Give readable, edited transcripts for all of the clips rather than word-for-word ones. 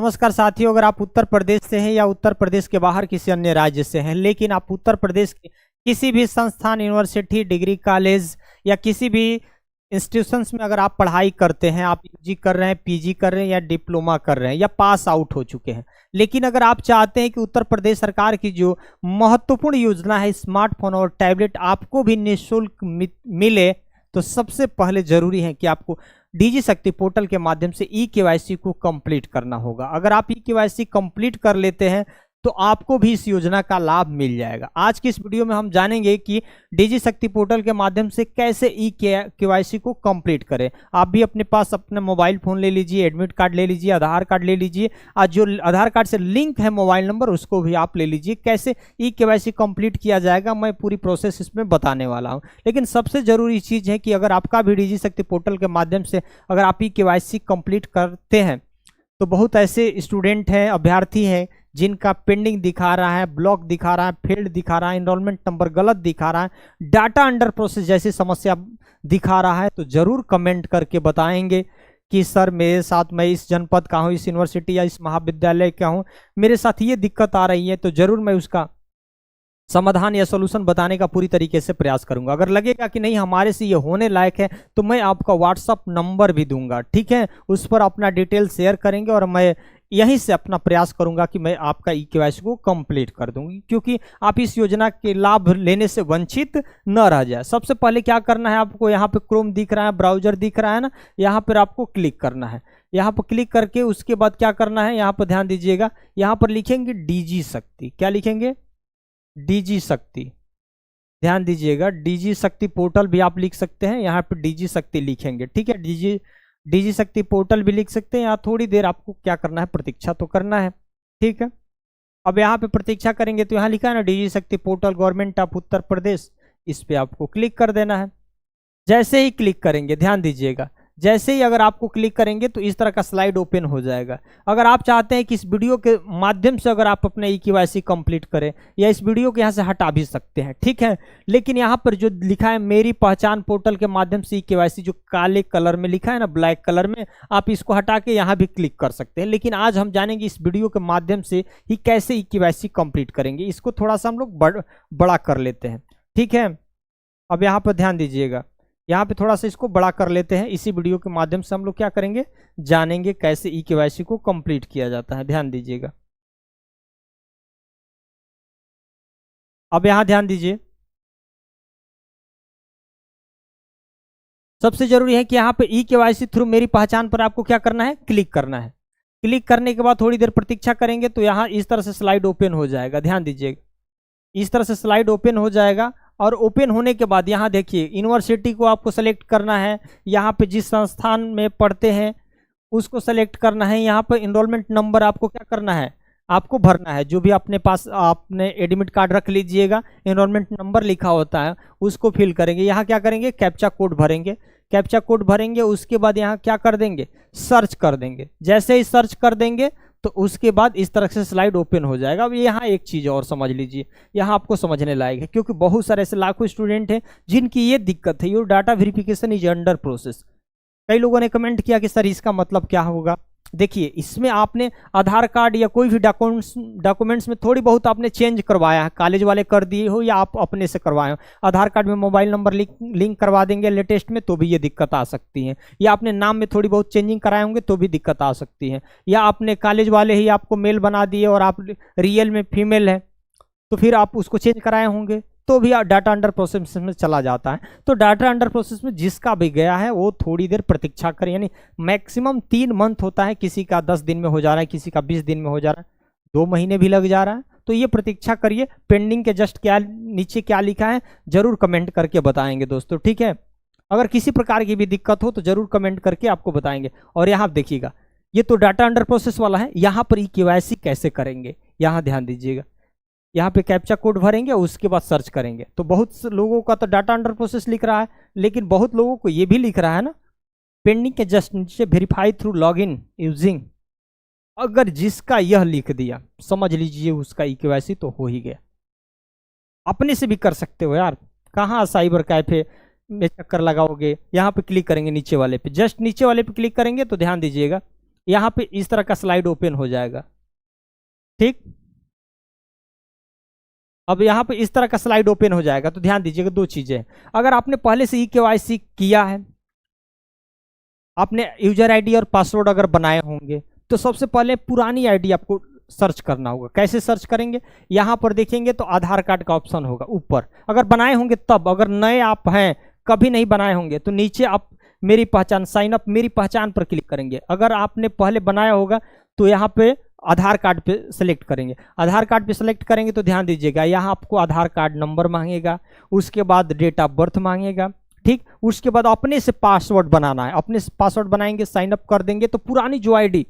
नमस्कार साथियों, अगर आप उत्तर प्रदेश से हैं या उत्तर प्रदेश के बाहर किसी अन्य राज्य से हैं, लेकिन आप उत्तर प्रदेश के किसी भी संस्थान, यूनिवर्सिटी, डिग्री कॉलेज या किसी भी इंस्टीट्यूशंस में अगर आप पढ़ाई करते हैं, आप यूजी कर रहे हैं, पीजी कर रहे हैं या डिप्लोमा कर रहे हैं या पास आउट हो चुके हैं, लेकिन अगर आप चाहते हैं कि उत्तर प्रदेश सरकार की जो महत्वपूर्ण योजना है स्मार्टफोन और टैबलेट आपको भी निःशुल्क मिले, तो सबसे पहले जरूरी है कि आपको डीजी शक्ति पोर्टल के माध्यम से ई-केवाईसी को कंप्लीट करना होगा। अगर आप ई-केवाईसी कंप्लीट कर लेते हैं तो आपको भी इस योजना का लाभ मिल जाएगा। आज की इस वीडियो में हम जानेंगे कि डीजी शक्ति पोर्टल के माध्यम से कैसे ई-केवाईसी को कंप्लीट करें। आप भी अपने पास अपना मोबाइल फ़ोन ले लीजिए, एडमिट कार्ड ले लीजिए, आधार कार्ड ले लीजिए, और जो आधार कार्ड से लिंक है मोबाइल नंबर उसको भी आप ले लीजिए। कैसे ई-केवाईसी कंप्लीट किया जाएगा मैं पूरी प्रोसेस इसमें बताने वाला हूँ। लेकिन सबसे ज़रूरी चीज़ है कि अगर आपका भी डीजी शक्ति पोर्टल के माध्यम से अगर आप ई-केवाईसी कंप्लीट करते हैं तो बहुत ऐसे स्टूडेंट हैं, अभ्यर्थी हैं जिनका पेंडिंग दिखा रहा है, ब्लॉक दिखा रहा है, फेल्ड दिखा रहा है, एनरोलमेंट नंबर गलत दिखा रहा है, डाटा अंडर प्रोसेस जैसी समस्या दिखा रहा है, तो जरूर कमेंट करके बताएंगे कि सर मेरे साथ, मैं इस जनपद का हूँ, इस यूनिवर्सिटी या इस महाविद्यालय का हूँ, मेरे साथ ये दिक्कत आ रही है, तो जरूर मैं उसका समाधान या सोल्यूशन बताने का पूरी तरीके से प्रयास करूंगा। अगर लगेगा कि नहीं हमारे से ये होने लायक है तो मैं आपका व्हाट्सअप नंबर भी दूंगा, ठीक है, उस पर अपना डिटेल शेयर करेंगे और मैं यहीं से अपना प्रयास करूंगा कि मैं आपका ई-केवाईसी को कंप्लीट कर दूंगी, क्योंकि आप इस योजना के लाभ लेने से वंचित न रह जाए। सबसे पहले क्या करना है, आपको यहाँ पे क्रोम दिख रहा है, ब्राउजर दिख रहा है ना, यहाँ पर आपको क्लिक करना है। यहाँ पर क्लिक करके उसके बाद क्या करना है, यहाँ पर ध्यान दीजिएगा, यहाँ पर लिखेंगे डीजी शक्ति। क्या लिखेंगे? डीजी शक्ति। ध्यान दीजिएगा, डीजी शक्ति पोर्टल भी आप लिख सकते हैं, यहाँ पे डीजी शक्ति लिखेंगे, ठीक है। डीजी शक्ति पोर्टल भी लिख सकते हैं। यहाँ थोड़ी देर आपको क्या करना है, प्रतीक्षा तो करना है, ठीक है। अब यहाँ पे प्रतीक्षा करेंगे तो यहाँ लिखा है ना डीजी शक्ति portal government of Uttar Pradesh, इस पे आपको क्लिक कर देना है। जैसे ही क्लिक करेंगे, ध्यान दीजिएगा, जैसे ही अगर आपको क्लिक करेंगे तो इस तरह का स्लाइड ओपन हो जाएगा। अगर आप चाहते हैं कि इस वीडियो के माध्यम से अगर आप अपने ई-केवाईसी कंप्लीट करें, या इस वीडियो को यहाँ से हटा भी सकते हैं, ठीक है, लेकिन यहाँ पर जो लिखा है मेरी पहचान पोर्टल के माध्यम से ई-केवाईसी, जो काले कलर में लिखा है ना, ब्लैक कलर में, आप इसको हटा के यहाँ भी क्लिक कर सकते हैं। लेकिन आज हम जानेंगे इस वीडियो के माध्यम से ही कैसे ई-केवाईसी कंप्लीट करेंगे। इसको थोड़ा सा हम लोग बड़ा कर लेते हैं, ठीक है। अब यहाँ पर ध्यान दीजिएगा, यहाँ पे थोड़ा सा इसको बड़ा कर लेते हैं। इसी वीडियो के माध्यम से हम लोग क्या करेंगे, जानेंगे कैसे ई-केवाईसी को कंप्लीट किया जाता है। ध्यान दीजिएगा, अब यहाँ ध्यान दीजिए, सबसे जरूरी है कि यहाँ पे ई-केवाईसी थ्रू मेरी पहचान पर आपको क्या करना है, क्लिक करना है। क्लिक करने के बाद थोड़ी देर प्रतीक्षा करेंगे तो यहाँ इस तरह से स्लाइड ओपन हो जाएगा। ध्यान दीजिएगा, इस तरह से स्लाइड ओपन हो जाएगा। और ओपन होने के बाद यहाँ देखिए, यूनिवर्सिटी को आपको सेलेक्ट करना है, यहाँ पे जिस संस्थान में पढ़ते हैं उसको सेलेक्ट करना है। यहाँ पर एनरोलमेंट नंबर आपको क्या करना है, आपको भरना है। जो भी अपने पास आपने एडमिट कार्ड रख लीजिएगा, एनरोलमेंट नंबर लिखा होता है उसको फिल करेंगे। यहाँ क्या करेंगे, कैप्चा कोड भरेंगे। कैप्चा कोड भरेंगे, उसके बाद यहाँ क्या कर देंगे, सर्च कर देंगे। जैसे ही सर्च कर देंगे तो उसके बाद इस तरह से स्लाइड ओपन हो जाएगा। अब यहाँ एक चीज़ और समझ लीजिए, यहाँ आपको समझने लायक है, क्योंकि बहुत सारे ऐसे लाखों स्टूडेंट हैं जिनकी ये दिक्कत है, your data verification is under process. कई लोगों ने कमेंट किया कि सर इसका मतलब क्या होगा। देखिए, इसमें आपने आधार कार्ड या कोई भी डॉक्यूमेंट्स में थोड़ी बहुत आपने चेंज करवाया है, कॉलेज वाले कर दिए हो या आप अपने से करवाए हो। आधार कार्ड में मोबाइल नंबर लिंक करवा देंगे लेटेस्ट में तो भी ये दिक्कत आ सकती है, या आपने नाम में थोड़ी बहुत चेंजिंग कराए होंगे तो भी दिक्कत आ सकती है, या आपने कॉलेज वाले ही आपको मेल बना दिए और आप रियल में फीमेल है तो फिर आप उसको चेंज कराए होंगे तो भी डाटा अंडर प्रोसेस में चला जाता है। तो डाटा अंडर प्रोसेस में जिसका भी गया है वो थोड़ी देर प्रतीक्षा करें, यानी मैक्सिमम 3 मंथ होता है, किसी का 10 दिन में हो जा रहा है, किसी का 20 दिन में हो जा रहा है, 2 महीने भी लग जा रहा है। तो ये प्रतीक्षा करिए। पेंडिंग के जस्ट क्या नीचे क्या लिखा है जरूर कमेंट करके बताएंगे दोस्तों, ठीक है। अगर किसी प्रकार की भी दिक्कत हो तो जरूर कमेंट करके आपको बताएंगे। और यहाँ देखिएगा, ये तो डाटा अंडर प्रोसेस वाला है। यहाँ पर ई-केवाईसी कैसे करेंगे, यहाँ ध्यान दीजिएगा, यहाँ पे कैप्चा कोड भरेंगे और उसके बाद सर्च करेंगे। तो बहुत से लोगों का तो डाटा अंडर प्रोसेस लिख रहा है, लेकिन बहुत लोगों को ये भी लिख रहा है ना, पेंडिंग के जस्ट नीचे वेरीफाई थ्रू लॉगिन यूजिंग। अगर जिसका यह लिख दिया समझ लीजिए उसका ई-केवाईसी तो हो ही गया। अपने से भी कर सकते हो यार, कहाँ साइबर कैफे में चक्कर लगाओगे। यहाँ पे क्लिक करेंगे नीचे वाले पे, जस्ट नीचे वाले पे क्लिक करेंगे तो ध्यान दीजिएगा यहाँ पे इस तरह का स्लाइड ओपन हो जाएगा। ठीक, अब यहाँ पे इस तरह का स्लाइड ओपन हो जाएगा। तो ध्यान दीजिएगा दो चीजें, अगर आपने पहले से KYC किया है, आपने यूजर आईडी और पासवर्ड अगर बनाए होंगे, तो सबसे पहले पुरानी आईडी आपको सर्च करना होगा। कैसे सर्च करेंगे, यहाँ पर देखेंगे तो आधार कार्ड का ऑप्शन होगा ऊपर, अगर बनाए होंगे तब, अगर नए आप हैं कभी नहीं बनाए होंगे तो नीचे आप मेरी पहचान, साइन अप मेरी पहचान पर क्लिक करेंगे। अगर आपने पहले बनाया होगा तो यहाँ पे आधार कार्ड पे सेलेक्ट करेंगे। आधार कार्ड पे सेलेक्ट करेंगे तो ध्यान दीजिएगा यहाँ आपको आधार कार्ड नंबर मांगेगा, उसके बाद डेट ऑफ बर्थ मांगेगा। ठीक, उसके बाद अपने से पासवर्ड बनाना है, अपने से पासवर्ड बनाएंगे, साइन अप कर देंगे तो पुरानी जो आईडी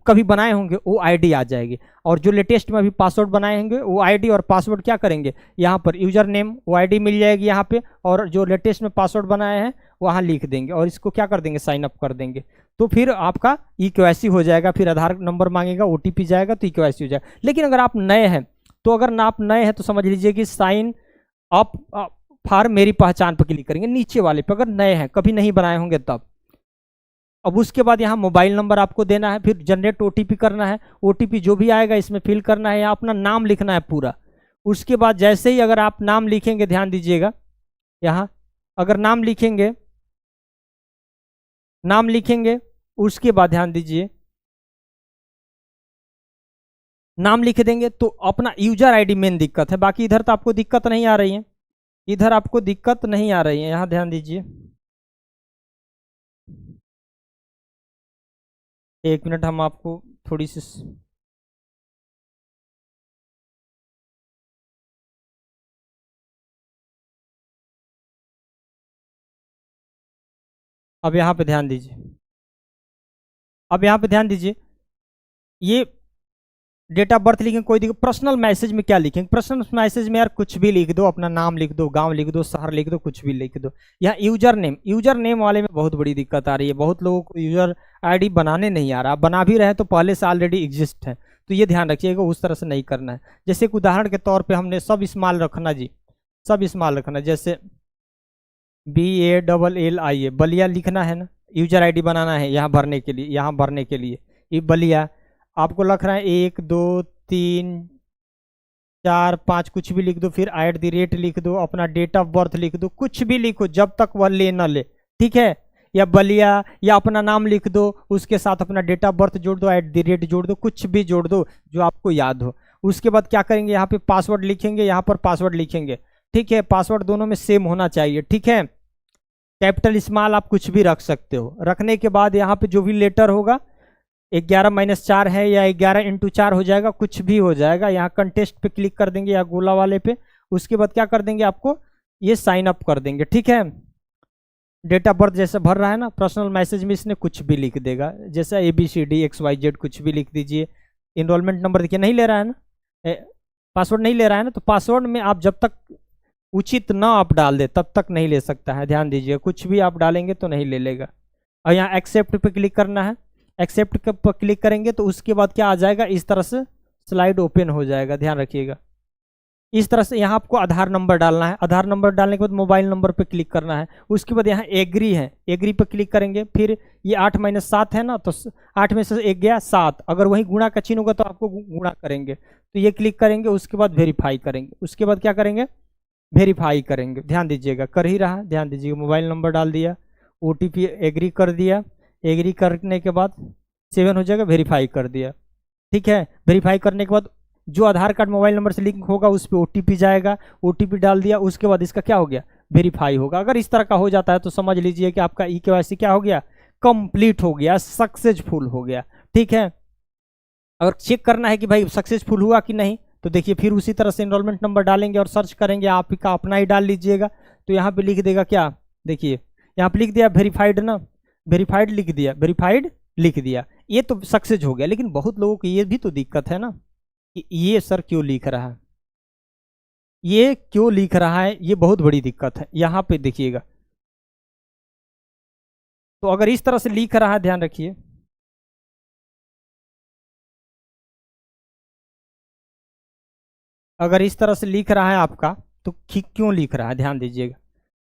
कभी बनाए होंगे वो आईडी आ जाएगी, और जो लेटेस्ट में अभी पासवर्ड बनाए होंगे वो आईडी और पासवर्ड क्या करेंगे, यहाँ पर यूजर नेम वो आईडी मिल जाएगी यहाँ पे, और जो लेटेस्ट में पासवर्ड बनाए हैं वहाँ लिख देंगे और इसको क्या कर देंगे, साइन अप कर देंगे। तो फिर आपका KYC हो जाएगा। फिर आधार नंबर मांगेगा, OTP जाएगा तो KYC हो जाएगा। लेकिन अगर आप नए हैं तो, अगर ना आप नए हैं तो समझ लीजिए कि साइन अप फॉर मेरी पहचान पर क्लिक करेंगे नीचे वाले पे, अगर नए हैं कभी नहीं बनाए होंगे तब। अब उसके बाद यहाँ मोबाइल नंबर आपको देना है, फिर जनरेट OTP करना है, OTP जो भी आएगा इसमें फिल करना है, यहाँ अपना नाम लिखना है पूरा। उसके बाद जैसे ही अगर आप नाम लिखेंगे, ध्यान दीजिएगा यहाँ अगर नाम लिखेंगे उसके बाद ध्यान दीजिए नाम लिख देंगे तो अपना यूजर आईडी मेन दिक्कत है, बाकी इधर तो आपको दिक्कत नहीं आ रही है, इधर आपको दिक्कत नहीं आ रही है। यहाँ ध्यान दीजिए, एक मिनट हम आपको थोड़ी सी, अब यहाँ पे ध्यान दीजिए, अब यहाँ पे ध्यान दीजिए, ये डेट ऑफ बर्थ लिखेंगे कोई दिक्कत। पर्सनल मैसेज में क्या लिखेंगे, पर्सनल मैसेज में यार कुछ भी लिख दो, अपना नाम लिख दो, गांव लिख दो, शहर लिख दो, कुछ भी लिख दो। यहाँ यूजर नेम वाले में बहुत बड़ी दिक्कत आ रही है, बहुत लोगों को यूजर आईडी बनाने नहीं आ रहा, बना भी रहे तो पहले से ऑलरेडी एग्जिस्ट है, तो ये ध्यान रखिएगा उस तरह से नहीं करना है। जैसे एक उदाहरण के तौर पर हमने सब इस्तेमाल रखना जी, सब इस्तेमाल रखना, जैसे BALLIA बलिया लिखना है ना, यूजर आईडी बनाना है यहाँ भरने के लिए, यहाँ भरने के लिए ये बलिया आपको लिख रहा है 1 2 3 4 5 कुछ भी लिख दो, फिर @ लिख दो, अपना डेट ऑफ बर्थ लिख दो, कुछ भी लिखो जब तक वह ले ना ले, ठीक है। या बलिया या अपना नाम लिख दो, उसके साथ अपना डेट ऑफ बर्थ जोड़ दो, @ जोड़ दो, कुछ भी जोड़ दो जो आपको याद हो। उसके बाद क्या करेंगे, यहाँ पे पासवर्ड लिखेंगे, यहाँ पर पासवर्ड लिखेंगे, ठीक है। पासवर्ड दोनों में सेम होना चाहिए, ठीक है। कैपिटल स्मॉल आप कुछ भी रख सकते हो। रखने के बाद यहाँ पे जो भी लेटर होगा 11-4 है या 11x4 हो जाएगा, कुछ भी हो जाएगा। यहाँ कंटेस्ट पे क्लिक कर देंगे या गोला वाले पे, उसके बाद क्या कर देंगे, आपको ये साइन अप कर देंगे, ठीक है। डेट ऑफ बर्थ जैसे भर रहा है ना, पर्सनल मैसेज में इसने कुछ भी लिख देगा, जैसे ABCD XYZ कुछ भी लिख दीजिए। इनरोलमेंट नंबर देखिए नहीं ले रहा है ना, पासवर्ड नहीं ले रहा है ना, तो पासवर्ड में आप जब तक उचित ना आप डाल दे तब तक नहीं ले सकता है, ध्यान दीजिए। कुछ भी आप डालेंगे तो नहीं ले लेगा। और यहाँ एक्सेप्ट पे क्लिक करना है, एक्सेप्ट पर क्लिक करेंगे तो उसके बाद क्या आ जाएगा, इस तरह से स्लाइड ओपन हो जाएगा, ध्यान रखिएगा। इस तरह से यहाँ आपको आधार नंबर डालना है, आधार नंबर डालने के बाद मोबाइल नंबर पे क्लिक करना है। उसके बाद यहाँ एग्री है, एग्री पे क्लिक करेंगे, फिर ये 8-7 है ना, तो 8 में से 1 गया 7, अगर वही गुणा का चिन्ह होगा तो आपको गुणा करेंगे, तो ये क्लिक करेंगे। उसके बाद वेरीफाई करेंगे, उसके बाद क्या करेंगे, वेरीफाई करेंगे, ध्यान दीजिएगा। कर ही रहा, ध्यान दीजिएगा। मोबाइल नंबर डाल दिया, OTP एग्री कर दिया, एग्री करने के बाद 7 हो जाएगा, वेरीफाई कर दिया, ठीक है। वेरीफाई करने के बाद जो आधार कार्ड मोबाइल नंबर से लिंक होगा उस पर OTP जाएगा, OTP डाल दिया, उसके बाद इसका क्या हो गया, वेरीफाई होगा। अगर इस तरह का हो जाता है तो समझ लीजिए कि आपका KYC क्या हो गया, कंप्लीट हो गया, सक्सेसफुल हो गया, ठीक है। अगर चेक करना है कि भाई सक्सेसफुल हुआ कि नहीं, तो देखिए फिर उसी तरह से एनरोलमेंट नंबर डालेंगे और सर्च करेंगे, आपका अपना ही डाल लीजिएगा, तो यहाँ पे लिख देगा क्या, देखिए यहाँ पे लिख दिया वेरीफाइड ना, वेरीफाइड लिख दिया, वेरीफाइड लिख दिया, ये तो सक्सेस हो गया। लेकिन बहुत लोगों को ये भी तो दिक्कत है ना कि ये सर क्यों लिख रहा है, ये क्यों लिख रहा है, ये बहुत बड़ी दिक्कत है। यहाँ पे देखिएगा, तो अगर इस तरह से लिख रहा है, ध्यान रखिए, अगर इस तरह से लिख रहा है आपका, तो क्यों लिख रहा है, ध्यान दीजिएगा।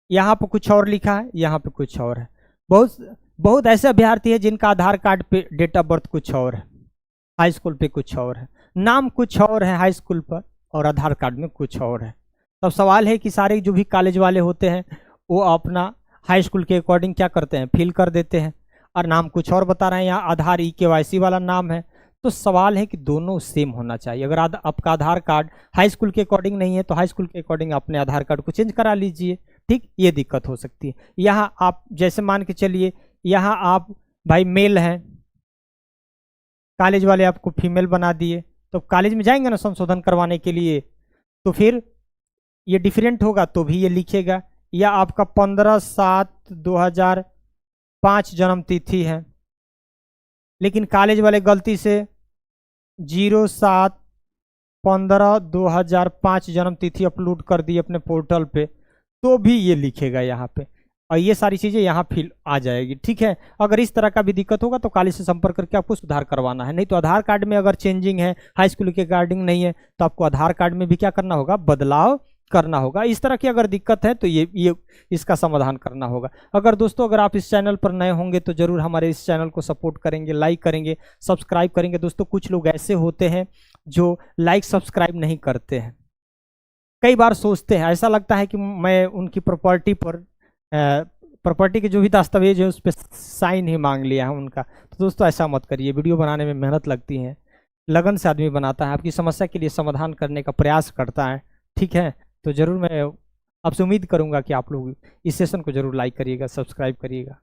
यहाँ पे कुछ और लिखा है, यहाँ पे कुछ और है। बहुत बहुत ऐसे अभ्यर्थी है जिनका आधार कार्ड पे डेट ऑफ बर्थ कुछ और है, हाई स्कूल पे कुछ और है, नाम कुछ और है हाई स्कूल पर और आधार कार्ड में कुछ और है। तब सवाल है कि सारे जो भी कॉलेज वाले होते हैं वो अपना हाई स्कूल के अकॉर्डिंग क्या करते हैं, फिल कर देते हैं और नाम कुछ और बता रहे हैं, यहाँ आधार EKYC वाला नाम है। तो सवाल है कि दोनों सेम होना चाहिए। अगर आपका आधार कार्ड हाई स्कूल के अकॉर्डिंग नहीं है तो हाई स्कूल के अकॉर्डिंग अपने आधार कार्ड को चेंज करा लीजिए, ठीक, ये दिक्कत हो सकती है। यहाँ आप जैसे मान के चलिए यहाँ आप भाई मेल हैं, कॉलेज वाले आपको फीमेल बना दिए, तो कॉलेज में जाएंगे ना संशोधन करवाने के लिए, तो फिर ये डिफरेंट होगा तो भी ये लिखेगा। या आपका 15/7/2005 जन्म तिथि है, लेकिन कॉलेज वाले गलती से 07/15/2005 जन्म तिथि अपलोड कर दी अपने पोर्टल पे, तो भी ये लिखेगा यहाँ पे, और ये सारी चीज़ें यहाँ फिल आ जाएगी, ठीक है। अगर इस तरह का भी दिक्कत होगा तो कॉलेज से संपर्क करके आपको सुधार करवाना है। नहीं तो आधार कार्ड में अगर चेंजिंग है, हाई स्कूल के अकॉर्डिंग नहीं है, तो आपको आधार कार्ड में भी क्या करना होगा, बदलाव करना होगा। इस तरह की अगर दिक्कत है तो ये इसका समाधान करना होगा। अगर दोस्तों अगर आप इस चैनल पर नए होंगे तो जरूर हमारे इस चैनल को सपोर्ट करेंगे, लाइक करेंगे, सब्सक्राइब करेंगे। दोस्तों कुछ लोग ऐसे होते हैं जो लाइक सब्सक्राइब नहीं करते हैं, कई बार सोचते हैं, ऐसा लगता है कि मैं उनकी प्रॉपर्टी पर प्रॉपर्टी के जो भी दस्तावेज है उस पर साइन ही मांग लिया है उनका। तो दोस्तों ऐसा मत करिए, वीडियो बनाने में मेहनत लगती है, लगन से आदमी बनाता है, आपकी समस्या के लिए समाधान करने का प्रयास करता है, ठीक है। तो ज़रूर मैं आपसे उम्मीद करूंगा कि आप लोग इस सेशन को जरूर लाइक करिएगा, सब्सक्राइब करिएगा।